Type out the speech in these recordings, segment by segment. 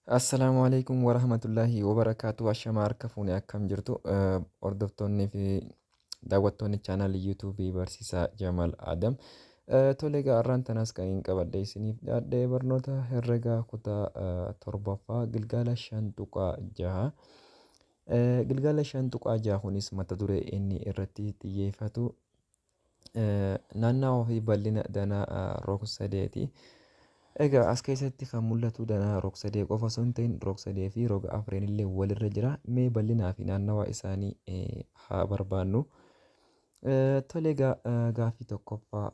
Assalaamu alaikum warahmatullahi wabarakaatu. Ashamaa harka fuunee akkam jirtu hordoftoonnii fi daawwattoonni chaanaalii yuutuubii barsiisaa Jamaal Adam. Tole egaa har'aan tanaas kan hin qabadhe isiniif dhiyaadhee barnoota herregaa kutaa torbaffaa Gilgaala 5.6. Gilgaala 5.6 kunis mata duree inni irratti xiyyeeffatu naannawaa fi bal'ina danaa rog-sadeeti. Egaa as keessatti kan mul'atu danaa rog-sadee qofa osoo hin ta'in rog-sadee fi roga afreen illee walirra jira. Mee bal'inaa fi naannawaa isaanii haa barbaannu. Tole egaa gaaffii tokkoffaa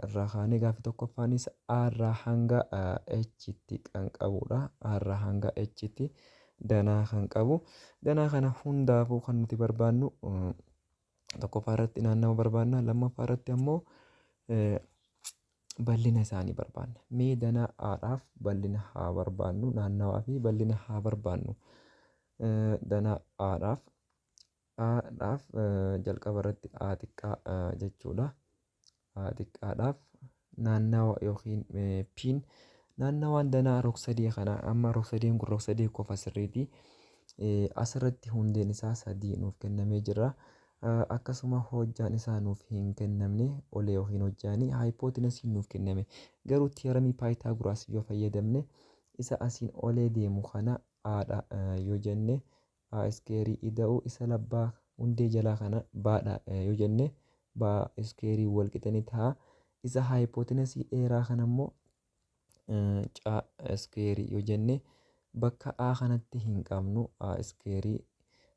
irraa kaanee gaaffii tokkoffaanis A irraa hanga H'tti kan qabudha. A irraa hanga H'tti danaa kan qabu. Danaa kana hundaafuu kan nuti barbaannu tokkoffaa irratti naannawaa barbaanna. Lammaffaa irratti ammoo bal'ina isaanii barbaanna. Mee danaa A'dhaaf bal'ina haa barbaannu. Naannawaa fi bal'ina haa barbaannu. Danaa A'dhaaf jalqaba irratti A xiqqaa jechuudha. A xiqqaadhaaf naannawa yookiin P'n naannawaan danaa rog-sadee kanaa amma rog-sadeen kun rog-sadee qofa sirriiti. Asirratti hundeen isaa 3 nuuf kennamee jira. Akkasuma hojjaan isaa nuuf hin kennamne olee yookiin hojjaanii haayipooteenasiin nuuf kenname. Garuu tiyoramii paayitaagoraas yoo fayyadamne isa asiin olee deemu kana A'dha yoo jenne A iskeerii ida'uu isa labbaa hundee jalaa kana B'dha yoo jenne B iskeerii wal qixanii ta'a. Isa haayipooteenasii dheeraa kana immoo C iskeerii yoo jenne bakka A kanatti hin qabnu A iskeerii.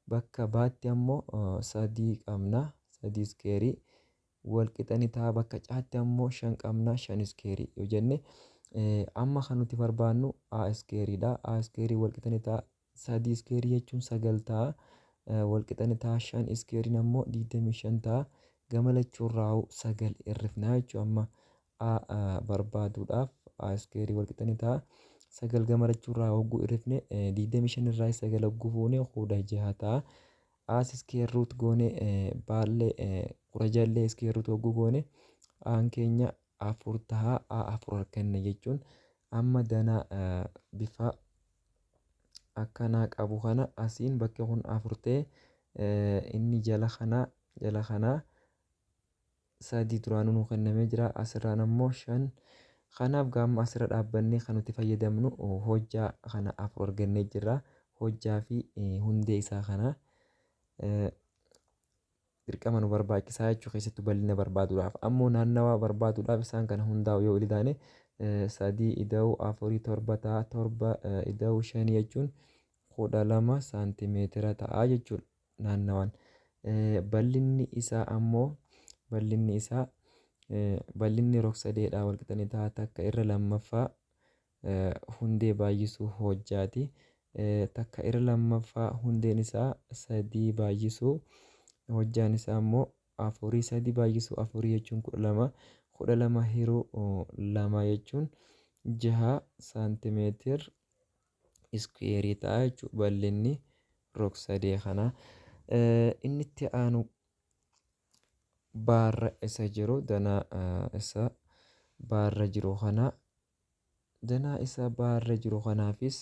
Bakka B'tti ammoo 3 qabna 3 iskeerii wal qixanii ta'a. Bakka C'tti ammoo 5 qabna 5 iskeerii yoo jenne amma kan nuti barbaannu A iskeeriidha. A iskeerii wal qixanii ta'a 3 iskeerii jechuun 9 ta'a. Wal qixanii ta'a 5 iskeeriin ammoo 25 ta'a. Gama lachuurraa 9 hirrifnaa jechuudha. Amma A barbaaduudhaaf A iskeerii wal qixanii ta'a. 9 gama lachuurraa hogguu hirrifne 25 irraa 9 hogguu fuune 16 ta'a. As iskeer ruut goone baallee 16 iskeer ruut hogguu goone A'aan keenya 4 ta'a. A 4 arganne jechuun amma danaa bifa akkanaa qabu kana asiin bakki kun 4 ta'e inni jala kanaa 3 duraanuu nuuf kennamee jira. Asirraan ammoo 5. Kanaaf gaafa asirra dhaabbannee kan nuti fayyadamnu hojjaa kana 4 argannee jirra. Hojjaa fi hundee isaa kana dirqama nu barbaachisaa jechuu keessattuu bal'ina barbaaduudhaaf. Ammoo naannawaa barbaaduudhaaf isaan kana hundaa'u yoo ilaalle 3 ida'uu 4 7 ta'a. 7 ida'uu 5 jechuun 12 saantimeetira ta'a jechuudha naannawaan. Bal'inni isaa ammoo bal'inni rog-sadeedhaa wal qixanii ta'a. Takka irra lammaffaa hundee baay'isuu hojjaati. Takka irra lammaffaa hundeen isaa 3 baay'isuu hojjaan isaa ammoo 4. 3 baay'isuu 4 jechuun 12. 12 hiruu 2 jechuun 6 saantimeetir iskeerii ta'a jechuudha bal'inni rog-sadee kanaa. Inni itti aanu baarra isa jiru danaa isa baarra jiru kana danaa isa baarra jiru kanaafis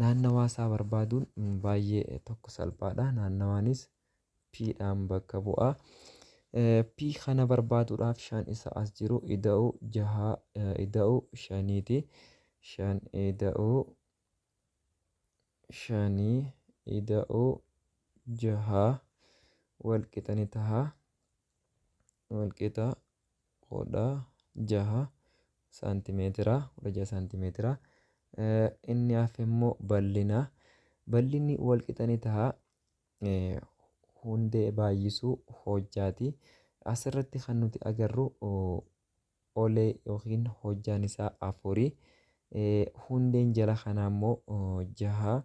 naannawaa isaa barbaaduun baay'ee tokko salphaadha. Naannawaanis P'dhaan bakka bu'a. P kana barbaaduudhaaf 5 isa as jiru ida'uu 6 ida'uu 5ti. 5 ida'uu 5 ida'uu 6 wal qixanii ta'a. Wal qixa 16 saantimeetira 16 saantimeetira. Inni hafe immoo bal'ina. Bal'inni wal qixanii ta'a. Hundee baay'isuu hojjaati. Asirratti kan nuti agarru olee yookiin hojjaan isaa 4. Hundeen jala kanaa immoo 6.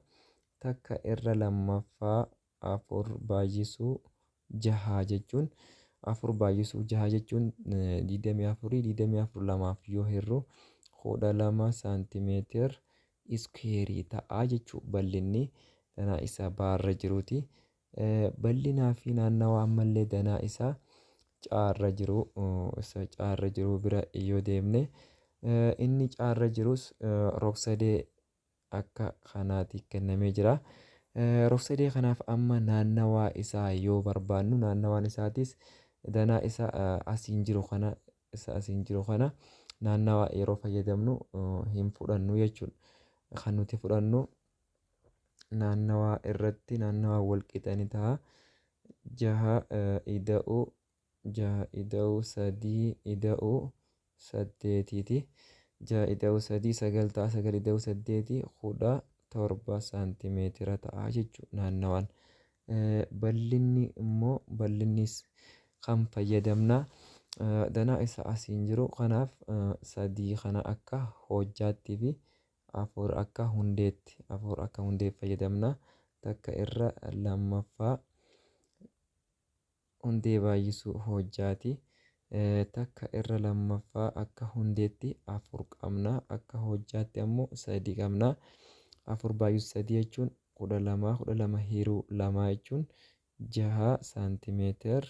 Takka irra lammaffaa 4 baay'isuu 6 jechuun 4 baay'isuu 6 jechuun 24 24 lamaaf yoo hirru 12 saantimeetir iskeerii ta'a jechuudha bal'inni danaa isaa baarra jiruuti. Bal'inaa fi naannawaa ammallee danaa isaa C'arra jiru bira yoo deemne inni C'arra jirus rog-sadee akka kanaatti kennamee jira. Rog-sadee kanaaf amma naannawaa isaa yoo barbaannu naannawaan isaatis danaa isa asiin jiru kana naannawaa yeroo fayyadamnu hin fudhannu jechuudha. Kan nuti fudhannu naannawaa irratti naannawaa wal qixa ni ta'a. 6 9 ta'a 17 saantimeetira ta'a jechuudha naannawaan. Bal'innis kan fayyadamna danaa isa asiin jiru kanaaf 3 kana akka hojjaattii fi 4 akka hundeetti fayyadamna. Takka irra lammaffaa hundee baay'isuu hojjaati. Takka irra lammaffaa akka hundeetti 4 qabna. Akka hojjaatti ammoo 3 qabna. 4 baay'isuu 3 jechuun 12 hiruu 2 jechuun 6 saantimeetira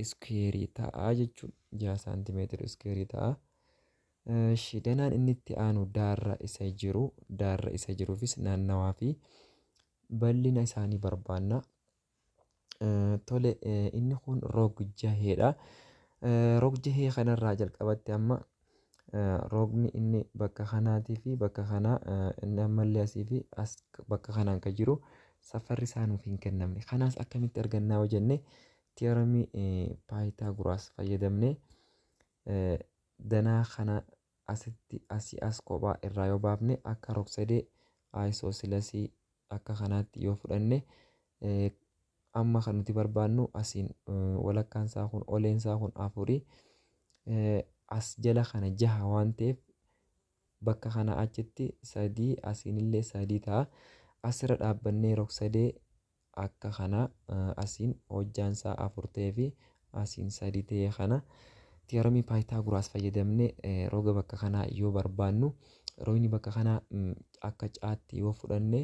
iskuweerii ta'a jechuudha. 6 saantimeetira iskuweerii ta'a. Danaan inni itti aanu daarra isa jiruufis naannawaa fi bal'ina isaanii barbaanna. Tole inni kun rog-jaheedha. Rog-jahee kanarraa jalqabatti amma rogni inni bakka kanaatii fi bakka kanaa inni ammallee asii fi as bakka kanaan kan jiru safarri isaa nuuf hin kennamne. Kanaas akkamitti argannaa yoo jenne tiyooremii paayitaagoraas fayyadamnee danaa kana asii as kophaa irraa yoo baafne akka rog-sadee aayisooseelasii akka kanaatti yoo fudhanne amma kan nuti barbaannu asiin walakkaan isaa kun oleen isaa kun 4 as jala kana 6 waan ta'eef bakka kana achitti 3 asiinillee 3 ta'a. Asirra dhaabbannee rog-sadee akka kana asiin hojjaan isaa 4 ta'ee fi asiin 3 ta'ee kana tiyooremii paayitaagoraas fayyadamnee roga bakka kanaa yoo barbaannu rogni bakka kanaa akka caatti yoo fudhanne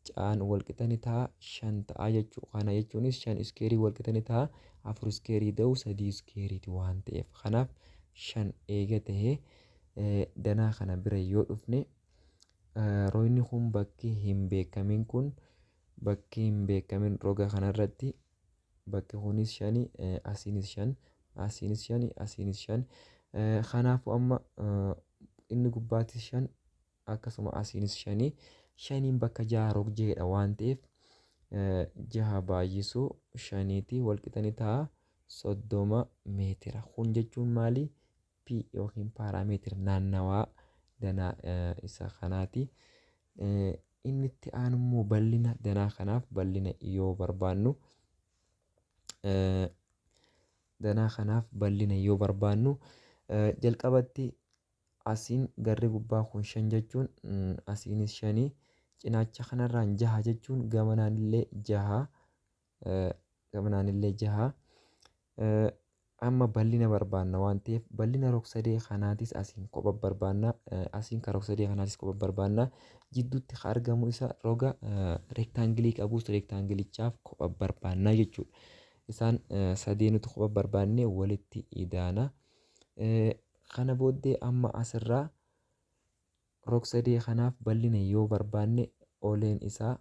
caan wal qixa ni ta'a 5 ta'a jechuudha. Kana jechuunis 5 iskuweerii wal qixa ni ta'a 4 iskuweerii ta'uu 3 iskuweeriiti waan ta'eef. Kanaaf 5 eega tahee danaa kana bira yoo dhufne rogni kun bakki hin beekamin roga kanarratti bakki kunis 5 asiinis 5. Kanaafuu amma inni gubbaattis 5 akkasuma asiinis 5 bakka 6 rog-jaheedha waan ta'eef 6 baay'isuu 5 wal qixa ni ta'a 30 meetira. Kun jechuun maali? P yookiin paaraameetira naannawaa danaa isa kanaati. Inni itti aanu immoo bal'ina danaa kanaaf bal'ina yoo barbaannu jalqabatti asiin garri gubbaa kun 5 jechuun asiinis 5 cinaacha kanarraan 6 jechuun gamanaanillee 6 amma bal'ina barbaanna waan ta'eef bal'ina rog-sadee kanaatis asiin kopha barbaanna. Asiin kan rog-sadee kanaatis kopha barbaanna. Jidduutti kan argamu isa roga reektaangilii qabus reektaangilichaaf kopha barbaanna jechuudha. Isaan sadeenutu kopha barbaannee walitti idaana. Kana booddee amma asirraa rog-sadee kanaaf bal'ina yoo barbaanne oleen isaa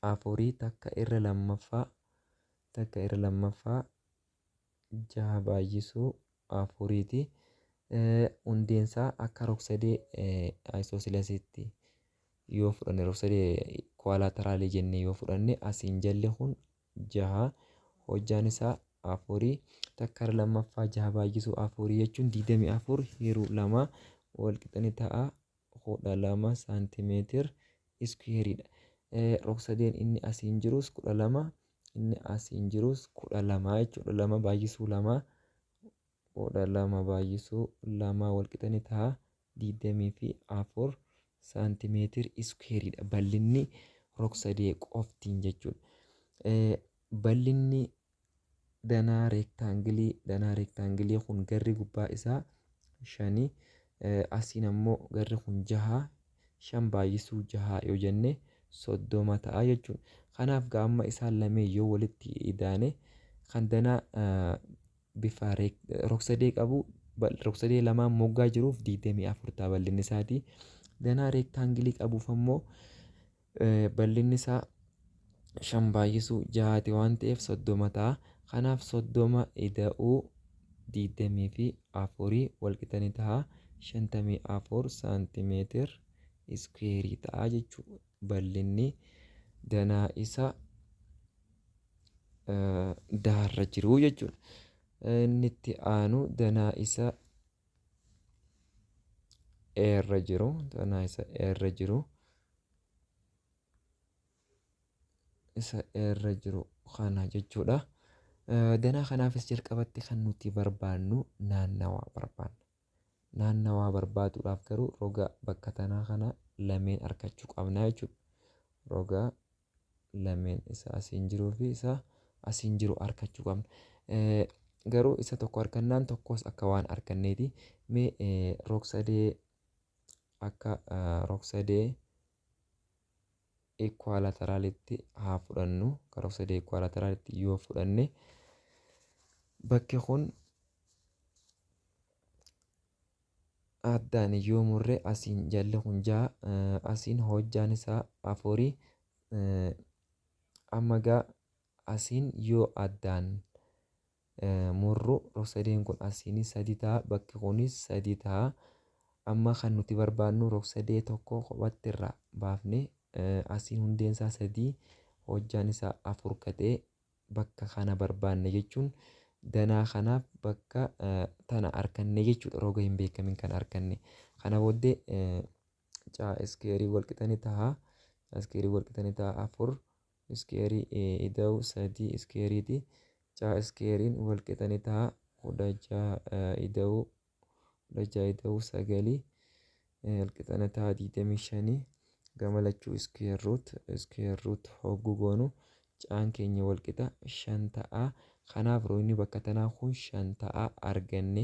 4 takka irra lammaffaa 6 baay'isuu 4ti. Hundeensaa akka rog-sadee aayisooseelasiitti yoo fudhanne rog-sadee koolaateraalii jennee yoo fudhanne asiin jalli kun 6 hojjaan isaa 4 takka irra lammaffaa 6 baay'isuu 4 jechuun 24 hiruu 2 wal qixa ni ta'a 12 saantimeetira iskuweeriidha. Rog-sadeen inni asiin jirus 12 inni asiin jirus 12 jechuudha. 2 baay'isuu 2 12 baay'isuu 2 wal qixa ni ta'a 24 saantimeetira iskuweeriidha. Bal'inni rog-sadee qoftiin jechuudha. Bal'inni danaa reektaangilii kun garri gubbaa isaa 5 asiin ammoo garri kun 6 5 baay'isuu 6 yoo jenne 30 ta'a jechuudha. Kanaaf gaamma isaan lameen yoo walitti idaane kan danaa bifa rog-sadee qabu rog-sadee lamaan moggaa jiruuf 24 ta'a bal'inni isaatii. Danaa reektaangilii qabuuf ammoo bal'inni isaa 5/6 waan ta'eef 30 ta'a. Kanaaf 30 ida'uu 24 walqixa ni ta'a. 54 saantimeetir iskuweerii ta'a jechuudha. Bal'inni danaa isa daarra jiru jechuudha. Inni itti aanu danaa isa eerra jiru. Danaa isa eerra jiru. Isa eerra jiru kana jechuudha. Danaa kanaafis jalqabatti kan nuti barbaannu naannawaa barbaanna. Naannawaa barbaaduudhaaf garuu roga bakka tanaa kana lameen argachuu qabna jechuudha. Roga lameen isa asiin jiruu fi isa asiin jiru argachuu qabna. Garuu isa tokko argannaan tokkos akka waan arganneeti. Mee rog-sadee akka rog-sadee equalateraalitti haa fudhannu. Rog-sadee equalateraalitti yoo fudhanne bakki kun addaan yoo murre asiin jalli kun 6 asiin hojjaan isaa 4 amma gaa asiin yoo addaan murru rog-sadeen kun asiin 3 ta'a, bakki kunis 3 ta'a. Amma kan nuti barbaannu rog-sadee tokko kophatti irraa baafne asiin hundeen isaa 3 hojjaan isaa 4 katee bakka kana barbaanne jechuun danaa kanaaf bakka tana arganne jechuudha. Roga hin beekamin kan arganne. Kana booddee caa iskeerii walqixa ni ta'a. Iskeerii walqixa ni ta'a 4 iskeerii ida'uu 3 iskeeriiti. Caa iskeeriin walqixa ni ta'a 16 ida'uu 9 walqixa ni ta'a 25 gamalachuu iskeer ruut hogguu goonu caan keenya walqixa 5 ta'a. Kanaaf roogni bakka tanaa kun 5 ta'a arganne.